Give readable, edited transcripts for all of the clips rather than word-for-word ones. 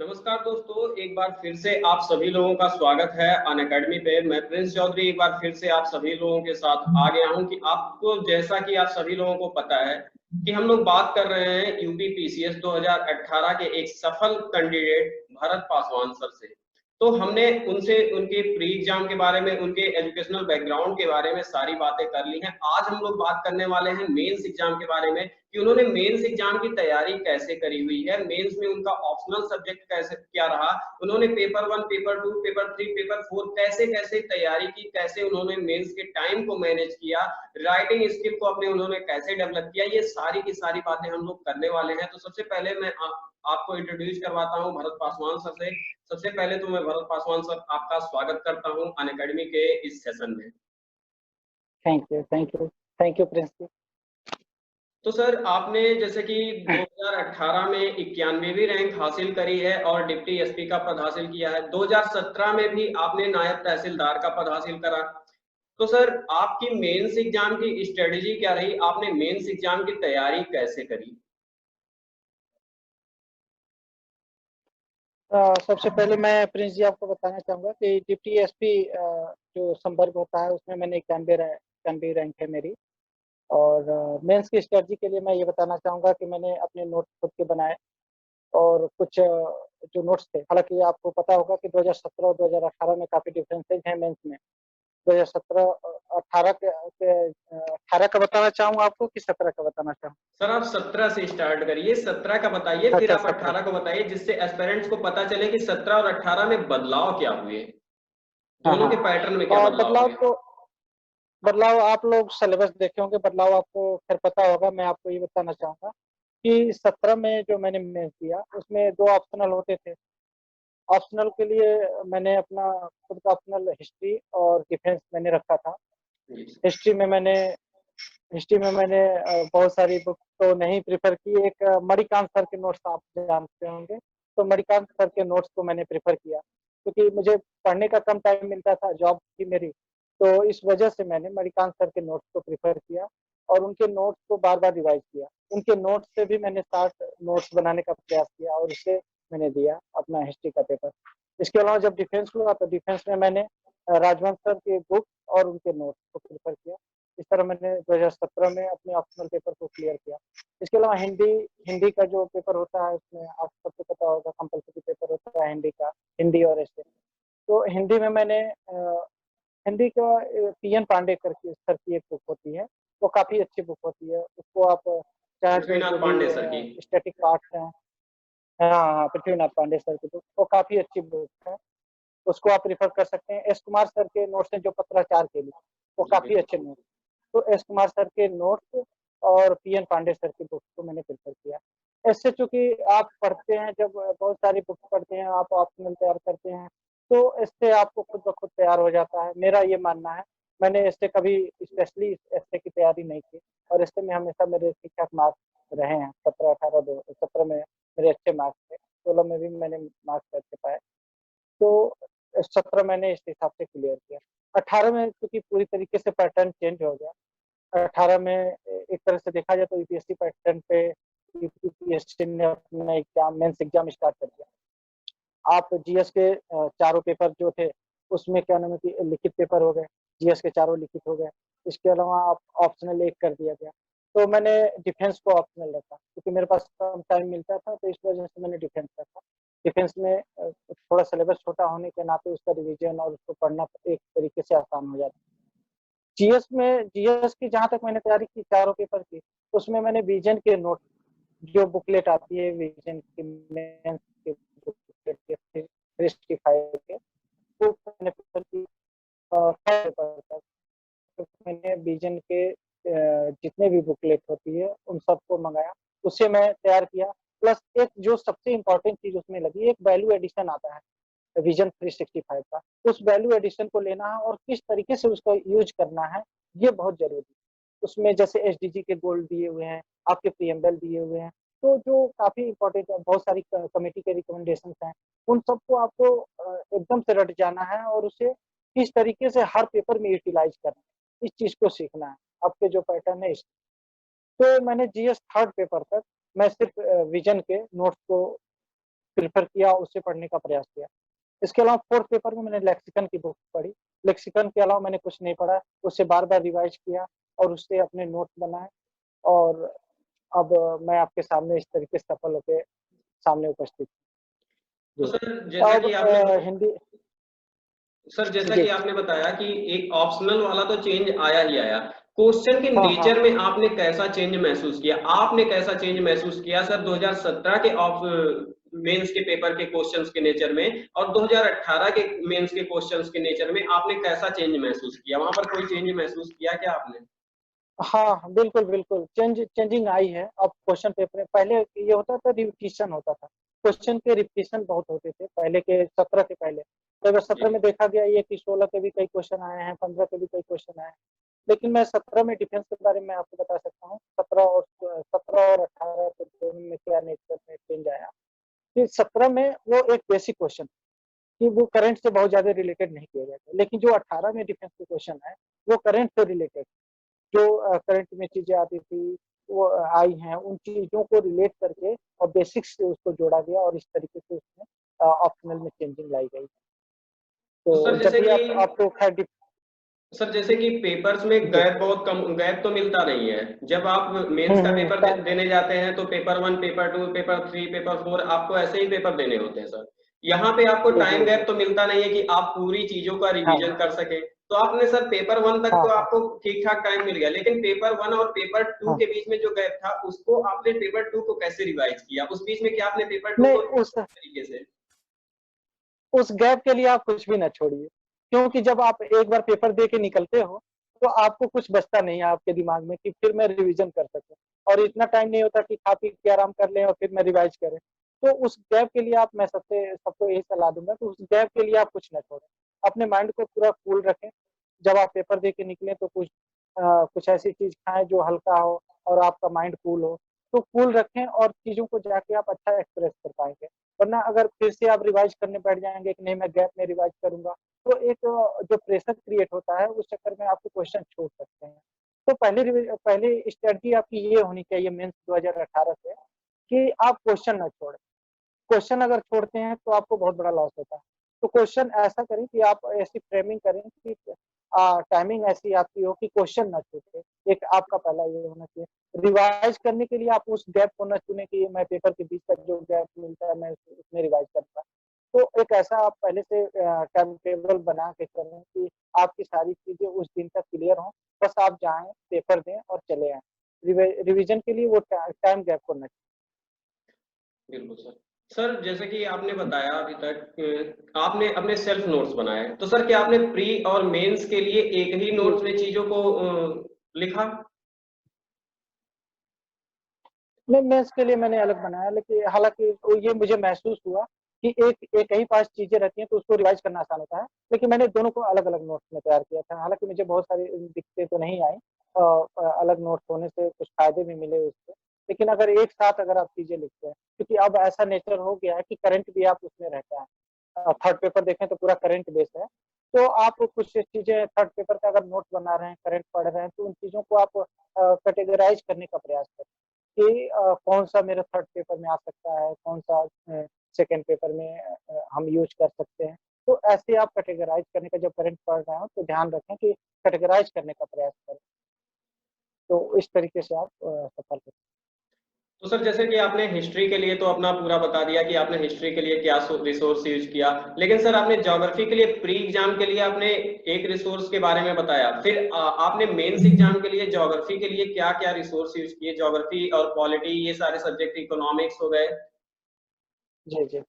नमस्कार दोस्तों, एक बार फिर से आप सभी लोगों का स्वागत है अनअकैडमी पे। मैं प्रिंस चौधरी एक बार फिर से आप सभी लोगों के साथ आ गया हूं कि आपको, जैसा कि आप सभी लोगों को पता है कि हम लोग बात कर रहे हैं यूपी पीसीएस 2018 के एक सफल कैंडिडेट भरत पासवान सर से। तो हमने उनसे उनके प्री एग्जाम के बारे में, उनके एजुकेशनल बैकग्राउंड के बारे में सारी बातें कर ली हैं। आज हम लोग बात करने वाले हैं मेंस एग्जाम के बारे में कि उन्होंने मेंस एग्जाम की तैयारी कैसे करी हुई है, मेंस में उनका ऑप्शनल सब्जेक्ट कैसे क्या रहा, उन्होंने पेपर 1, पेपर 2, पेपर 3, पेपर 4 कैसे कैसे तैयारी की, कैसे उन्होंने मेंस के टाइम को मैनेज किया, राइटिंग स्किल को अपने उन्होंने कैसे डेवलप किया, ये सारी की सारी बातें हम लोग करने वाले हैं। तो सबसे पहले मैं आपको इंट्रोड्यूस करवाता हूँ भरत पासवान सर से। सबसे पहले तो मैं भरत पासवान सर आपका स्वागत करता हूँ अनअकैडमी के इस सेशन में। Thank you, thank you, thank you Prince ji. तो सर, आपने जैसे कि 2018 में 91वीं रैंक हासिल करी है और डिप्टी एसपी का पद हासिल किया है। 2017 में भी आपने नायब तहसीलदार का पद हासिल करा। तो सर, आपकी मेंस एग्जाम की स्ट्रेटेजी क्या रही, आपने मेंस एग्जाम की तैयारी कैसे करी? सबसे पहले मैं प्रिंस जी आपको बताना चाहूँगा कि डिप्टी एसपी जो संवर्ग होता है उसमें मैंने 91वीं रैंक है मेरी। और मेंस की स्ट्रेटजी के लिए मैं ये बताना चाहूँगा कि मैंने अपने नोट्स खुद के बनाए और कुछ जो नोट्स थे, हालाँकि आपको पता होगा कि 2017 और 2018 में काफ़ी डिफरेंसेस हैं मेंस में। 2017 18 18 का बताना चाहूँ आपको कि 17 का बताना चाहूँ? सर, आप 17 से स्टार्ट करिए, 17 का बताइए, फिर अच्छा, आप 17। 18 को बताइए, जिससे एस्पिरेंट्स को पता चले कि 17 और 18 में बदलाव क्या हुए, हाँ, दोनों हाँ। के पैटर्न में क्या बदलाव हुए। बदलाव आप लोग सिलेबस देखे होंगे, बदलाव आपको फिर पता होगा। मैं आपको ये बताना चाहूँगा कि 17 में जो मैंने मेंस दिया, उसमें 2 ऑप्शनल होते थे। ऑप्शनल के लिए मैंने अपना खुद का ऑप्शनल हिस्ट्री और डिफेंस मैंने रखा था। जी। हिस्ट्री में मैंने बहुत सारी बुक तो नहीं प्रेफ़र की। एक मणिकांत सर के नोट्स आप जानते होंगे, तो मणिकांत सर के नोट्स को मैंने प्रेफ़र किया, क्योंकि मुझे पढ़ने का कम टाइम मिलता था, जॉब थी मेरी। तो इस वजह से मैंने मणिकांत सर के नोट्स को प्रेफ़र किया और उनके नोट्स को बार-बार रिवाइज़ किया। उनके नोट्स से भी मैंने 60 नोट्स बनाने का प्रयास किया और उससे मैंने दिया अपना हिस्ट्री का पेपर। इसके अलावा जब डिफेंस हुआ तो डिफेंस में मैंने राजवंश सर के बुक और उनके नोट्स को प्रेफ़र किया। इस तरह मैंने 2017 में अपने ऑप्शनल पेपर को क्लियर किया। इसके अलावा हिंदी हिंदी का जो पेपर होता है, उसमें आप सबको पता होगा कंपल्सरी पेपर होता है हिंदी का, हिंदी और ऐसे। तो हिंदी में मैंने हिंदी का पीएन पांडे करके सर की एक बुक होती है, वो काफ़ी अच्छी बुक होती है। उसको आप चाहे तो पृथ्वीनाथ जो भी पांडे सर की। स्टैटिक पार्ट्स हैं। हाँ, हाँ, पृथ्वीनाथ पांडे सर की बुक, वो काफ़ी अच्छी बुक है। उसको आप रेफ़र कर सकते हैं। एस कुमार सर के नोट्स हैं जो पत्राचार के लिए, वो जी काफ़ी बिल्कुल। अच्छे नोट्स। तो एस कुमार सर के नोट्स और पीएन पांडे सर की बुक्स को मैंने प्रेफ़र किया। ऐसे चूँकि आप पढ़ते हैं, जब बहुत सारी बुक्स पढ़ते हैं, आप ऑप्शनल तैयार करते हैं, तो इससे आपको खुद ब खुद तैयार हो जाता है, मेरा ये मानना है। मैंने इससे कभी स्पेशली एस्से की तैयारी नहीं की और एस्से में हमेशा मेरे ठीक-ठाक मार्क्स रहे हैं। 17, 18, 2 17 में मेरे अच्छे मार्क्स थे, 16 में भी मैंने मार्क्स अच्छे पाए। तो 17 मैंने इस हिसाब से क्लियर किया। 18 में क्योंकि पूरी तरीके से पैटर्न चेंज हो गया। 18 में एक तरह से देखा जाए तो यूपीएससी पैटर्न पे यूपीएससी ने अपना एग्ज़ाम मेंस एग्ज़ाम स्टार्ट कर दिया। आप जीएस के चारों पेपर जो थे, उसमें क्या नाम है कि लिखित पेपर हो गए, जीएस के चारों लिखित हो गए। इसके अलावा आप ऑप्शनल एक कर दिया गया। तो मैंने डिफेंस को ऑप्शनल रखा, क्योंकि मेरे पास कम टाइम मिलता था, तो इस वजह से मैंने डिफेंस रखा। डिफेंस में थोड़ा सिलेबस छोटा होने के नाते उसका रिवीजन और उसको पढ़ना एक तरीके से आसान हो जाता है। जीएस की जहाँ तक मैंने तैयारी की चारों पेपर की, उसमें मैंने विज़न के नोट, जो बुकलेट आती है विज़न की मेंस की बुकलेट के 365 के, वो मैंने प्रेफ़र की। पेपर तक तो मैंने विज़न के जितने भी बुकलेट होती है, उन सबको मँगाया, उससे मैं तैयार किया। प्लस एक जो सबसे इम्पोर्टेंट चीज़ उसमें लगी, एक वैल्यू एडिशन आता है विज़न 365 का। उस वैल्यू एडिशन को लेना है और किस तरीके से उसको यूज़ करना है, ये बहुत ज़रूरी है। उसमें जैसे एसडीजी के गोल दिए हुए हैं, आपके प्रीएम्बल दिए हुए हैं, तो जो काफ़ी इम्पोर्टेंट है, बहुत सारी क कमिटी के रिकमेंडेशंस हैं, उन सबको आपको एकदम से रट जाना है और उसे किस तरीके से हर पेपर में यूटिलाइज़ करना है, इस चीज़ को सीखना है, आपके जो पैटर्न है इस। तो मैंने जीएस थर्ड पेपर तक मैं सिर्फ़ विज़न के नोट्स को प्रेफ़र किया, उससे पढ़ने का प्रयास किया। इसके अलावा 4th पेपर में मैंने लेक्सिकन की बुक पढ़ी। लेक्सिकन के अलावा मैंने कुछ नहीं पढ़ा, उसे बार-बार रिवाइज़ किया और उससे अपने नोट्स बनाए और अब मैं आपके सामने इस तरीके से सफल होके सामने उपस्थित तो जी। सर जैसा अब कि आपने हिंदी सर जैसा जी। कि आपने बताया कि एक ऑप्शनल वाला तो चेंज आया ही आया। क्वेश्चन के हाँ, हाँ। नेचर में आपने कैसा चेंज महसूस किया? आपने कैसा चेंज महसूस किया सर 2017 के ऑफ मेंस के पेपर के क्वेश्चंस के नेचर में और 2018 के मेंस के क्वेश्चंस के नेचर में आपने कैसा चेंज महसूस किया? वहाँ पर कोई चेंज महसूस किया क्या आपने? हाँ, बिल्कुल, बिल्कुल। चेंजिंग आई है। अब क्वेश्चन पेपर में पहले ये होता था रिपीटिशन होता था। क्वेश्चन के रिपीटिशन बहुत होते थे, पहले के 17 के पहले। तो अगर 17 जी, में देखा गया ये कि 16 के भी कई क्वेश्चन आए हैं, 15 के भी कई क्वेश्चन आए हैं। लेकिन मैं 17 में डिफेंस के बारे में आपको बता सकता हूँ। 17 और 18 के दोनों में क्या नेचर में चेंज आया। कि 17 में वो एक बेसिक क्वेश्चन कि वो करंट से बहुत ज़्यादा रिलेटेड नहीं किए गए थे। लेकिन जो 18 में डिफेंस के क्वेश्चन आए, वो करंट से रिलेटेड जो करंट में चीज़ें आती थी, वो आई हैं, उन चीज़ों को रिलेट करके और बेसिक्स से उसको जोड़ा गया और इस तरीके से उसमें ऑप्शनल में चेंजिंग लाई गई। तो तो सर जब जैसे भी कि आपको खैर सर जैसे कि पेपर्स में जी। गैप बहुत कम गैप तो मिलता नहीं है। जब आप मेंस का पेपर टाइम देने जाते हैं तो पेपर 1, पेपर 2, पेपर 3, पेपर 4 आपको ऐसे ही पेपर देने होते हैं सर। यहाँ पे आपको जी, टाइम जी, गैप जी। तो मिलता नहीं है कि आप पूरी चीज़ों का हाँ, रिवीजन कर सकें। तो आपने सर पेपर 1 तक हाँ, तो हाँ, आपको ठीक-ठाक टाइम मिल गया, लेकिन पेपर 1 और पेपर 2 हाँ। के बीच में जो गैप था, उसको आपने पेपर 2 को कैसे रिवाइज़ किया? उस बीच में क्या आपने पेपर 2 नहीं को उस तरीके से? उस गैप के लिए आप कुछ भी ना छोड़िए, क्योंकि जब आप एक बार पेपर दे के निकलते हो, तो आपको कुछ बचता नहीं है आपके दिमाग में कि फिर मैं रिवीजन कर सकूँ और इतना टाइम नहीं होता कि खा पी के आराम कर लें और फिर मैं रिवाइज़ करें। तो उस गैप के लिए आप मैं सबसे सबको यही सलाह दूँगा कि उस गैप के लिए आप कुछ ना छोड़ें। अपने माइंड को पूरा कूल रखें, जब आप पेपर दे के निकलें तो कुछ ऐसी चीज़ खाएँ जो हल्का हो और आपका माइंड कूल हो। तो कूल रखें और चीज़ों को जाके आप अच्छा एक्सप्रेस कर पाएँगे। वरना अगर फिर से आप रिवाइज़ करने बैठ जाएँगे कि नहीं मैं गैप में रिवाइज़ करूँगा, तो एक जो प्रेशर क्रिएट होता है उस चक्कर में आपके क्वेश्चन छूट सकते हैं। तो पहली स्ट्रैटेजी आपकी ये होनी चाहिए मेंस 2018 से कि आप क्वेश्चन ना छोड़ें। क्वेश्चन अगर छोड़ते हैं तो आपको बहुत बड़ा लॉस होता है। तो क्वेश्चन ऐसा करें कि आप ऐसी फ्रेमिंग करें कि टाइमिंग ऐसी आपकी हो कि क्वेश्चन ना छूटे। एक आपका पहला ये होना चाहिए। रिवाइज़ करने के लिए आप उस गैप को ना चुनें कि मैं पेपर के बीच का जो गैप मिलता है मैं उसमें रिवाइज़ करूँगा। तो एक ऐसा आप पहले से टाइम टेबल बना के चलें कि आपकी सारी चीज़ें उस दिन तक क्लियर हों। बस आप जाएँ, पेपर दें और चले आएँ। रिवीज़न के लिए वो टाइम गैप को ना बिल्कुल सर। सर जैसे कि आपने बताया अभी तक आपने अपने सेल्फ नोट्स बनाए। तो सर क्या आपने प्री और मेंस के लिए एक ही जी, नोट्स जी। में चीज़ों को लिखा? नहीं, मैं इसके लिए मैंने अलग बनाया लेकिन हालाँकि वो ये मुझे महसूस हुआ कि एक एक ही पास चीज़ें रहती हैं तो उसको रिवाइज़ करना आसान होता है। लेकिन मैंने दोनों को अलग-अलग नोट्स में तैयार किया था। हालाँकि मुझे बहुत सारी दिक्कतें तो नहीं आई अलग नोट्स होने से कुछ फ़ायदे भी मिले उससे। लेकिन अगर एक साथ अगर आप चीज़ें लिखते हैं क्योंकि अब ऐसा नेचर हो गया है कि करंट भी आप उसमें रहता है। थर्ड पेपर देखें तो पूरा करंट बेस है। तो आप कुछ चीज़ें थर्ड पेपर का अगर नोट्स बना रहे हैं, करंट पढ़ रहे हैं तो उन चीज़ों को आप कैटेगराइज़ करने का प्रयास करें। कि कौन-सा मेरा थर्ड पेपर में आ सकता है, कौन-सा सेकंड पेपर में हम यूज़ कर सकते हैं। तो ऐसे आप कैटेगराइज़ करने का जब करंट पढ़ रहे हो तो ध्यान रखें कि कैटेगराइज़ करने का प्रयास करें। तो इस तरीके से आप सफल हो तो सर जैसे कि आपने हिस्ट्री के लिए तो अपना पूरा बता दिया कि आपने हिस्ट्री के लिए क्या रिसोर्स यूज किया। लेकिन सर आपने ज्योग्राफी के लिए प्री एग्जाम के लिए आपने एक रिसोर्स के बारे में बताया। फिर आपने मेंस एग्जाम के लिए ज्योग्राफी के लिए क्या-क्या रिसोर्स यूज किए? ज्योग्राफी और पॉलिटी ये सारे सब्जेक्ट इकोनॉमिक्स हो गए। जी, जी।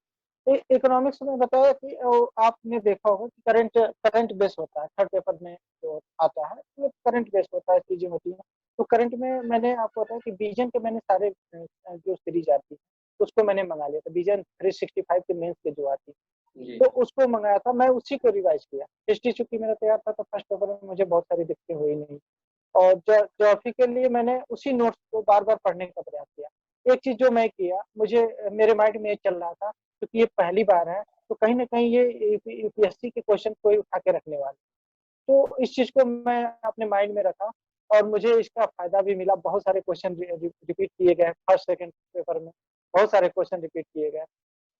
इकोनॉमिक्स में बताया कि आपने देखा होगा कि करंट करंट बेस होता है, थर्ड पेपर में जो आता है, वो करंट बेस होता है, चीज़ें होती हैं। तो करंट में मैंने आपको बताया कि विज़न के मैंने सारे जो सीरीज़ आती है, उसको मैंने मँगा लिया था। विज़न 365 के मेंस के जो आती है, जी। तो उसको मँगाया था, मैं उसी को रिवाइज़ किया। हिस्ट्री चूँकि मेरा तैयार था, तो फर्स्ट पेपर में मुझे बहुत सारी दिक्कतें हुई नहीं। और ज्योग्राफी के लिए मैंने उसी नोट्स को बार-बार पढ़ने का प्रयास किया। एक चीज़ जो मैं किया, मुझे मेरे माइंड में ये चल रहा था क्योंकि ये पहली बार है, तो कहीं न कहीं ये यूपीएससी के क्वेश्चन कोई उठा के रखने वाला है। तो इस चीज़ को मैं अपने माइंड में रखा और मुझे इसका फ़ायदा भी मिला। बहुत सारे क्वेश्चन रिपीट किए गए फर्स्ट, सेकंड पेपर में, बहुत सारे क्वेश्चन रिपीट किए गए।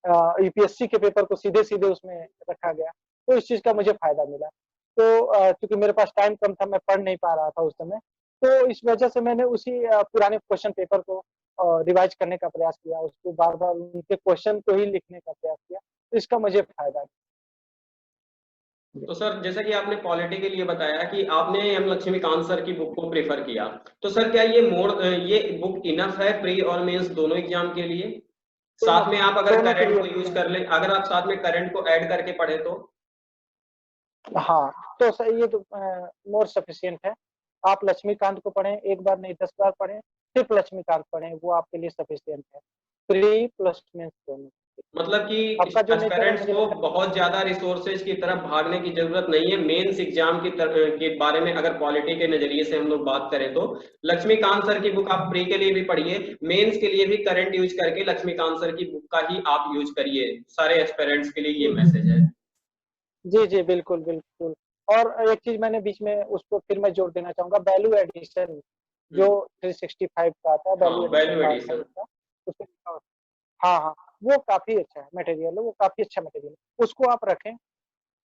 यूपीएससी के पेपर को सीधे-सीधे उसमें रखा गया, तो इस चीज़ का मुझे फ़ायदा मिला। तो चूँकि मेरे पास टाइम कम था, मैं पढ़ नहीं पा रहा था उस समय, तो इस वजह से मैंने उसी पुराने क्वेश्चन पेपर को रिवाइज़ करने का प्रयास किया, उसको बार-बार उनके क्वेश्चन को ही लिखने का प्रयास किया, तो इसका मुझे फ़ायदा जी। तो सर जैसा कि आपने पॉलिटी के लिए बताया कि आपने एम लक्ष्मीकांत सर की बुक को प्रेफर किया, तो सर क्या ये बुक इनफ है प्री और मेंस दोनों एग्जाम के लिए? दोनों साथ में आप अगर दोनों के करंट लिए को यूज कर लें, अगर आप साथ में करंट को ऐड करके पढ़े तो? हाँ, तो सर ये तो मोर सफिशिएंट है। आप लक्ष्मीकांत को पढ़ें, 1 बार नहीं 10 बार पढ़ें, सिर्फ़ लक्ष्मीकांत पढ़ें, वो आपके लिए सफिशिएंट है। प्री प्लस मेंस दोनों। मतलब कि आपका जो नेचर है एस्पिरेंट्स मुझे को लगता बहुत ज्यादा रिसोर्सेज की तरफ भागने की जरूरत नहीं है। मेंस एग्जाम के बारे में अगर पॉलिटी के नजरिए से हम लोग बात करें तो लक्ष्मीकांत सर की बुक आप प्री के लिए भी पढ़िए, मेंस के लिए भी करंट यूज करके लक्ष्मीकांत सर की बुक का ही आप यूज करिए। सारे एस्पिरेंट्स के लिए ये मैसेज है। जी, जी, बिल्कुल, बिल्कुल। और एक चीज़ मैंने बीच में उसको फिर मैं जोड़ देना चाहूँगा वैल्यू एडिशन जो हम्म। 365 का आता है हाँ, value addition value marks addition. का, उसमें हाँ, हाँ, वो काफ़ी अच्छा है मटेरियल है, वो काफ़ी अच्छा मटेरियल है। उसको आप रखें,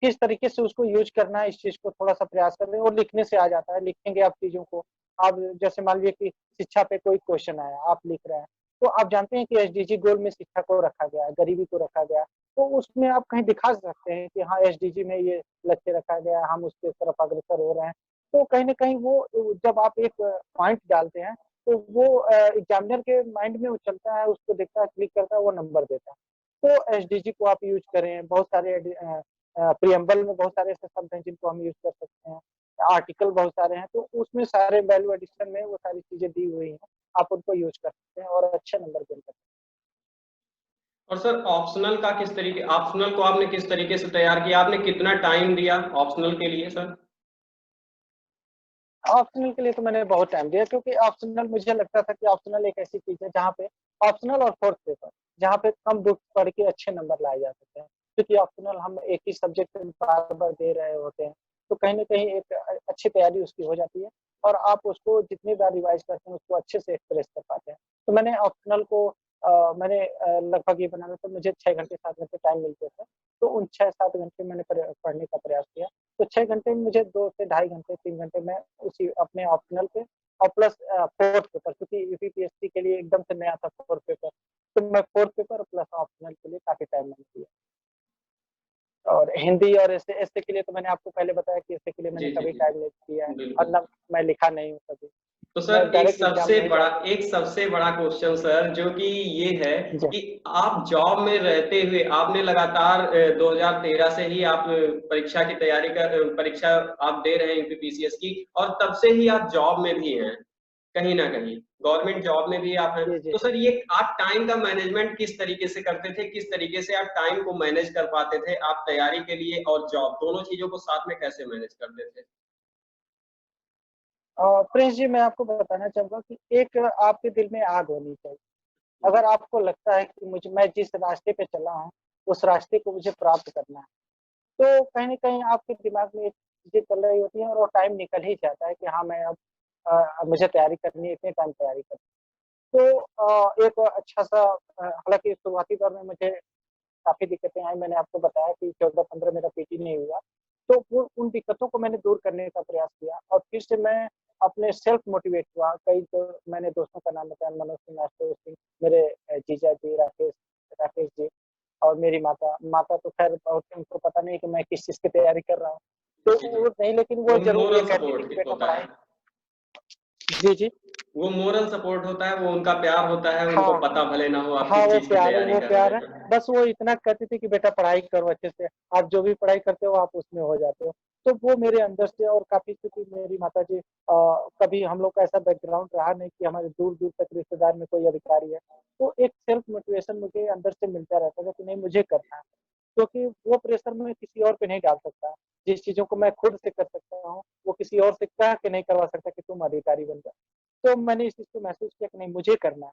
किस तरीके से उसको यूज़ करना है इस चीज़ को थोड़ा-सा प्रयास करें और लिखने से आ जाता है, लिखेंगे आप चीज़ों को। आप जैसे मान लीजिए कि शिक्षा पे कोई क्वेश्चन आया, आप लिख रहे हैं, तो आप जानते हैं कि एसडीजी गोल में शिक्षा को रखा गया है, गरीबी को रखा गया है, तो उसमें आप कहीं दिखा सकते हैं कि हाँ, एसडीजी में ये लक्ष्य रखा गया है, हम उसके तरफ अग्रसर हो रहे हैं। तो कहीं न कहीं वो जब आप एक पॉइंट डालते हैं, तो वो एग्ज़ामिनर के माइंड में वो चलता है, उसको देखता है, क्लिक करता है, वो नंबर देता है। तो एसडीजी को आप यूज़ करें, बहुत सारे प्रिएम्बल में बहुत सारे ऐसे शब्द हैं जिनको हम यूज़ कर सकते हैं, आर्टिकल बहुत सारे हैं, तो उसमें सारे वैल्यू एडिशन में वो सारी चीज़ें दी हुई हैं, आप उनको यूज़ कर सकते हैं और अच्छे नंबर गेन कर सकते और सर ऑप्शनल को आपने किस तरीके से तैयार किया? आपने कितना टाइम दिया ऑप्शनल के लिए सर? हैं। ऑप्शनल के लिए तो मैंने बहुत टाइम दिया क्योंकि ऑप्शनल मुझे लगता था कि ऑप्शनल एक ऐसी चीज़ है जहाँ पे ऑप्शनल और फोर्थ पेपर, जहाँ पे कम बुक्स पढ़ के अच्छे नंबर लाए जा सकते हैं। क्योंकि ऑप्शनल हम एक ही सब्जेक्ट में बार-बार दे रहे होते हैं, तो कहीं न कहीं एक अच्छी तैयारी उसकी हो जाती है और आप उसको जितनी बार रिवाइज़ करते हैं, उसको अच्छे से एक्सप्रेस कर पाते हैं। तो मैंने ऑप्शनल को मैंने लगभग ये बनाना था मुझे 6 घंटे 7 घंटे टाइम मिलते थे, तो उन 6-7 घंटे मैंने पढ़ने का प्रयास किया। तो 6 घंटे में मुझे 2 से ढाई घंटे, 3 घंटे मैं उसी अपने ऑप्शनल पे और प्लस फोर्थ पेपर क्योंकि यूपीपीएससी के लिए एकदम से नया था फोर्थ पेपर, तो मैं फोर्थ पेपर प्लस ऑप्शनल के लिए काफ़ी टाइम मैंने दिया। और हिंदी और ऐसे ऐसे के लिए तो मैंने आपको पहले बताया कि ऐसे के लिए मैंने जी, जी, कभी जी, टाइम नहीं दिया है और बिल्कुल। ना मैं लिखा नहीं हूँ कभी। तो मैं सर डायरेक्ट एग्ज़ाम में ही जाता हूँ। एक सबसे बड़ा क्वेश्चन सर जो कि ये है जी। कि आप जॉब में रहते हुए आपने लगातार 2013 से ही आप परीक्षा आप दे रहे हैं यूपीपीसीएस की, और तब से ही आप जॉब में भी हैं कहीं ना कहीं, गवर्नमेंट जॉब में भी आप हैं। जी, जी। तो सर ये आप टाइम का मैनेजमेंट किस तरीके से करते थे, किस तरीके से आप टाइम को मैनेज कर पाते थे, आप तैयारी के लिए और जॉब दोनों चीजों को साथ में कैसे मैनेज करते थे? प्रिंस जी मैं आपको बताना चाहूँगा कि एक आपके दिल में आग होनी चाहिए। अगर आपको लगता है कि मुझे मैं जिस रास्ते पे चला हूँ, उस रास्ते को मुझे प्राप्त करना है, तो कहीं न कहीं आपके दिमाग में ये चीज़ें चल रही होती हैं और वो टाइम निकल ही जाता है कि हाँ, मैं अब मुझे तैयारी करनी है, इतने टाइम तैयारी करनी है। तो एक अच्छा-सा हालाँकि शुरुआती दौर में मुझे काफ़ी दिक्कतें आई, मैंने आपको बताया कि 14-15 मेरा पीटी नहीं हुआ। तो वो उन दिक्कतों को मैंने दूर करने का प्रयास किया और फिर से मैं अपने सेल्फ मोटिवेट हुआ। कई तो मैंने दोस्तों का नाम बताया मनोज सिंह, आशुतोष सिंह, मेरे जीजा जी, राकेश राकेश जी और मेरी माता। माता तो ख़ैर बहुत उनको पता नहीं कि मैं किस चीज़ की तैयारी कर रहा हूँ। तो जी, जी। वो नहीं लेकिन वो वो ज़रूर ये मोरल कहती थी सपोर्ट कि बेटा होता है। पढ़ाई जी, जी। वो मोरल सपोर्ट होता है, वो उनका प्यार होता है, उनको हाँ। पता भले ना हो आप हाँ, किस चीज की तैयारी वो कर रहे प्यार है। हैं। बस वो इतना कहती थी कि बेटा पढ़ाई करो अच्छे से, आप जो भी पढ़ाई करते हो आप उसमें हो जाते हो। तो वो मेरे अंदर से और काफ़ी चूँकि मेरी माताजी कभी हम लोग का ऐसा बैकग्राउंड रहा नहीं कि हमारे दूर-दूर तक रिश्तेदार में कोई अधिकारी है। तो एक सेल्फ मोटिवेशन मुझे अंदर से मिलता रहता था कि नहीं मुझे करना है। क्योंकि वो प्रेशर मैं किसी और पे नहीं डाल सकता। जिस चीज़ों को मैं खुद से कर सकता हूँ, वो किसी और से कह के नहीं करवा सकता कि तुम अधिकारी बन जाओ। तो मैंने इस चीज़ को महसूस किया कि नहीं मुझे करना है।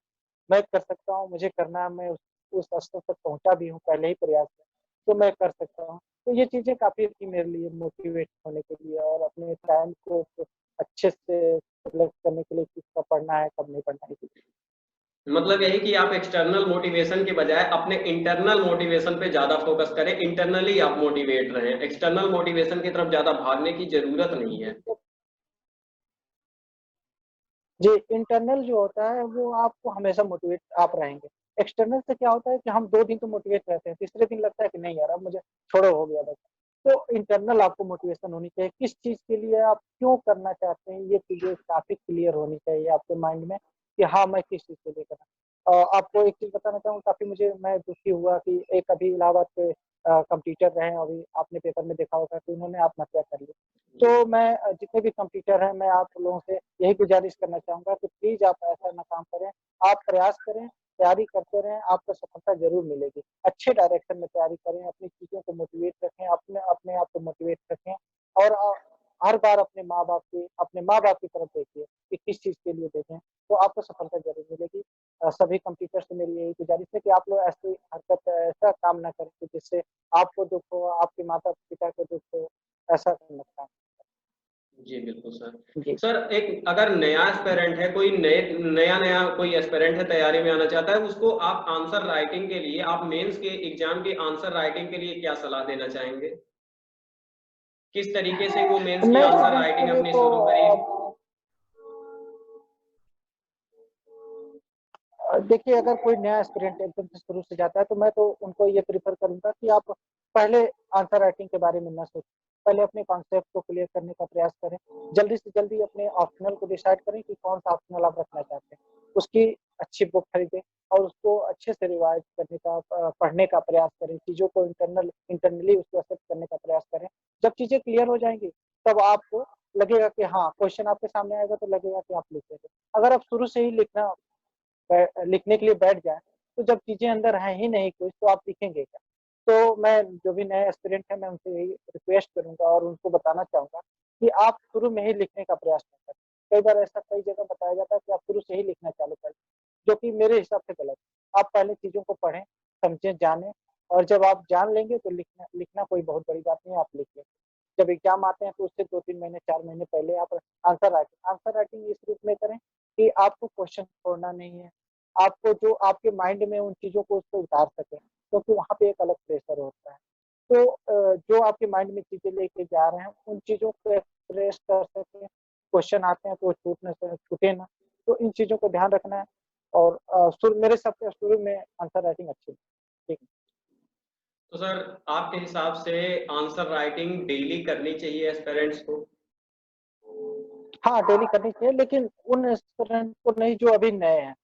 मैं कर सकता हूँ, मुझे करना है, मैं उस स्तर तक पहुँचा भी हूँ पहले ही प्रयास में, तो मैं कर सकता हूँ। तो ये चीज़ें काफ़ी थी मेरे लिए मोटिवेट होने के लिए और अपने टाइम को अच्छे से सेलेक्ट करने के लिए किस कब पढ़ना है, कब नहीं पढ़ना है। मतलब यही कि आप एक्सटर्नल मोटिवेशन के बजाय अपने इंटरनल मोटिवेशन पे ज्यादा फोकस करें, इंटरनली आप मोटिवेट रहें, एक्सटर्नल मोटिवेशन की तरफ ज्यादा भागने की जरूरत नहीं है। जी, इंटरनल जो होता है वो आपको हमेशा मोटिवेट आप रहेंगे। एक्सटर्नल से क्या होता है कि हम 2 दिन तो मोटिवेट रहते हैं, तीसरे दिन लगता है कि नहीं यार अब मुझे छोड़ो हो गया बस। तो इंटरनल आपको मोटिवेशन होनी चाहिए, किस चीज़ के लिए आप क्यों करना चाहते हैं, ये चीज़ें काफ़ी क्लियर होनी चाहिए आपके माइंड में कि हाँ, मैं किस चीज़ के लिए कर रहा हूँ। आपको एक चीज़ बताना चाहूँगा, काफ़ी मैं दुखी हुआ कि एक अभी इलाहाबाद के कॉम्पिटिटर रहे हैं, अभी आपने पेपर में देखा होगा कि उन्होंने आत्महत्या कर ली। तो मैं जितने भी कॉम्पिटिटर हैं, मैं आप लोगों से यही गुज़ारिश करना चाहूँगा कि प्लीज़ आप ऐसा ना काम करें। आप प्रयास करें, तैयारी करते रहें, आपको सफलता ज़रूर मिलेगी। अच्छे डायरेक्शन में तैयारी करें, अपनी चीज़ों को मोटिवेट रखें, अपने अपने आप को मोटिवेट रखें और हर बार अपने माँ-बाप की तरफ देखिए कि किस चीज़ के लिए देखें, तो आपको सफलता ज़रूर मिलेगी। सभी कॉम्पिटिटर से मेरी यही गुज़ारिश है कि आप लोग ऐसी हरकत ऐसा काम ना करें कि जिससे आपको दुःख हो, आपके माता-पिता को दुःख हो, ऐसा मत काम जी बिल्कुल सर। जी। सर एक अगर नया एस्पिरेंट है, कोई नया कोई एस्पिरेंट है, तैयारी में आना चाहता है, उसको आप आंसर राइटिंग के लिए, आप मेंस के एग्जाम के आंसर राइटिंग के लिए क्या सलाह देना चाहेंगे? किस तरीके से वो मेंस की नए आंसर स्टूडेंट के राइटिंग लिए अपनी तो शुरू करें? देखिए अगर कोई नया एस्पिरेंट एकदम से शुरू से जाता है तो मैं तो उनको ये प्रेफ़र करूँगा कि आप पहले आंसर राइटिंग के बारे में ना सोचें। पहले अपने कॉन्सेप्ट को क्लियर करने का प्रयास करें। जल्दी से जल्दी अपने ऑप्शनल को डिसाइड करें कि कौन-सा ऑप्शनल आप रखना चाहते हैं। उसकी अच्छी बुक खरीदें और उसको अच्छे से रिवाइज़ करने का पढ़ने का प्रयास करें। चीज़ों को इंटरनली उसको एक्सेप्ट करने का प्रयास करें। जब चीज़ें क्लियर हो जाएँगी, तब आपको लगेगा कि हाँ, क्वेश्चन आपके सामने आएगा तो लगेगा कि आप लिख लेंगे। अगर आप शुरू से ही लिखने के लिए बैठ जाएँ, तो जब चीज़ें अंदर हैं ही नहीं कुछ, तो आप लिखेंगे क्या? तो मैं जो भी नए एस्पिरेंट हैं, मैं उनसे यही रिक्वेस्ट करूँगा और उनको बताना चाहूँगा कि आप शुरू में ही लिखने का प्रयास ना करें। कई बार ऐसा कई जगह बताया जाता है कि आप शुरू से ही लिखना चालू करें, जो कि मेरे हिसाब से गलत है। आप पहले चीज़ों को पढ़ें, समझें, जानें और जब आप जान लेंगे तो लिखना लिखना कोई बहुत बड़ी बात नहीं है, आप लिख लेंगे। जब एग्ज़ाम आते हैं तो उससे 2-3 महीने, 4 महीने पहले आप आंसर राइटिंग इस रूप में करें कि आपको क्वेश्चन छोड़ना नहीं है। आपको जो आपके माइंड में उन चीज़ों को उसको उतार सकें, क्योंकि वहाँ पे एक अलग प्रेशर होता है। तो जो आपके माइंड में चीज़ें लेके जा रहे हैं, उन चीज़ों को एक्सप्रेस कर सकें, क्वेश्चन आते हैं तो वो छूटे ना, तो इन चीज़ों को ध्यान रखना है और मेरे हिसाब से शुरू में आंसर राइटिंग अच्छी है। ठीक है। तो सर आपके हिसाब से आंसर राइटिंग डेली करनी चाहिए एस्पिरेंट्स को? हाँ, डेली करनी चाहिए लेकिन उन एस्पिरेंट को नहीं जो अभी नए हैं।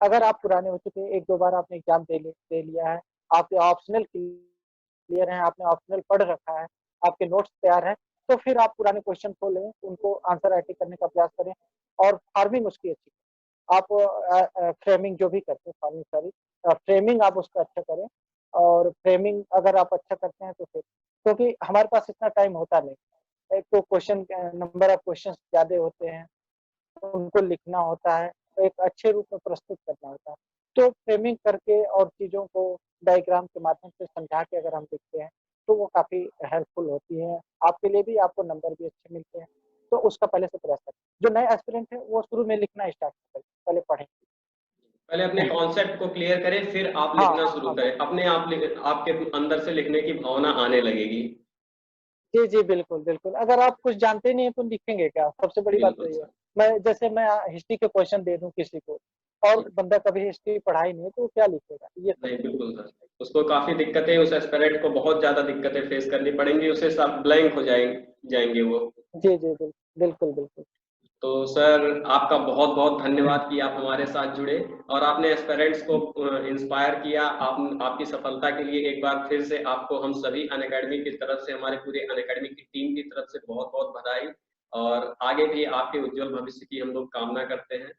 अगर आप पुराने हो चुके हैं, 1-2 बार आपने एग्ज़ाम दे लिया है, आपके ऑप्शनल क्लियर हैं, आपने ऑप्शनल पढ़ रखा है, आपके नोट्स तैयार हैं, तो फिर आप पुराने क्वेश्चन को लें, उनको आंसर राइटिंग करने का प्रयास करें और फार्मिंग उसकी अच्छी करें। आप फ्रेमिंग जो भी करते हैं फार्मिंग सॉरी फ्रेमिंग आप उसका अच्छा करें और फ्रेमिंग अगर आप अच्छा करते हैं तो फिर क्योंकि हमारे पास इतना टाइम होता नहीं। एक तो नंबर ऑफ क्वेश्चन्स ज़्यादा होते हैं। उनको लिखना होता है, तो एक अच्छे रूप में प्रस्तुत करना होता है। तो फ्रेमिंग करके और चीज़ों को डायग्राम के माध्यम से समझा के अगर हम लिखते हैं, तो वो काफ़ी हेल्पफुल होती है। आपके लिए भी आपको नंबर भी अच्छे मिलते हैं, तो उसका पहले से प्रयास करें। जो नए एस्पिरेंट हैं, वो शुरू में लिखना स्टार्ट करें, पहले पढ़ें। पहले अपने कॉन्सेप्ट को क्लियर करें, फिर आप हाँ, लिखना हाँ, शुरू हाँ, करें, अपने आप आपके अंदर से लिखने की भावना आने लगेगी। जी, जी, बिल्कुल, बिल्कुल। अगर आप कुछ जानते नहीं हैं तो लिखेंगे क्या? सबसे बड़ी बात तो बिल्कुल ये है। सर। मैं हिस्ट्री के क्वेश्चन दे दूँ किसी को और बंदा कभी हिस्ट्री पढ़ा ही नहीं है, तो वो क्या लिखेगा? ये नहीं, सोचिए। बिल्कुल सर। उसको काफ़ी दिक्कतें, उस एस्पिरेंट को बहुत ज़्यादा दिक्कतें फेस करनी पड़ेंगी, उसे सब ब्लैंक हो जाएँगे वो। जी, जी, बिल्कुल, बिल्कुल। तो सर आपका बहुत-बहुत धन्यवाद कि आप हमारे साथ जुड़े और आपने एस्पिरेंट्स को इंस्पायर किया। आप आपकी सफलता के लिए एक बार फिर से आपको हम सभी अनअकैडमी की तरफ से, हमारे पूरे अनअकैडमी की टीम की तरफ से बहुत-बहुत बधाई और आगे भी आपके उज्जवल भविष्य की हम लोग कामना करते हैं।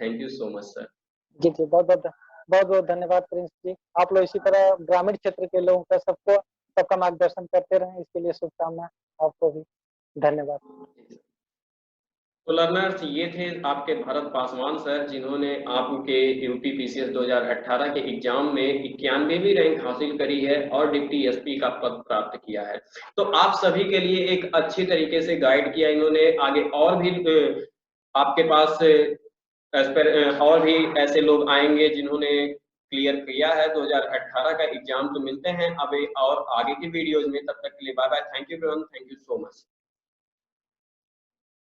Thank you so much sir. जी, जी, बहुत-बहुत धन्यवाद प्रिंस जी। आप लोग इसी तरह ग्रामीण क्षेत्र के लोगों का सबका मार्गदर्शन करते रहें, इसके लिए शुभकामनाएँ आपको भी। धन्यवाद। तो लर्नर्स ये थे आपके भरत पासवान सर, जिन्होंने आपके यूपी पीसीएस 2018 के एग्जाम में 91वीं रैंक हासिल करी है और डिप्टी एसपी का पद प्राप्त किया है। तो आप सभी के लिए एक अच्छी तरीके से गाइड किया इन्होंने। आगे और भी आपके पास और भी ऐसे लोग आएंगे जिन्होंने क्लियर किया है 2018 का एग्जाम। तो मिलते हैं अब और आगे की वीडियोज में, तब तक के लिए bye bye. Thank you everyone, thank you so much.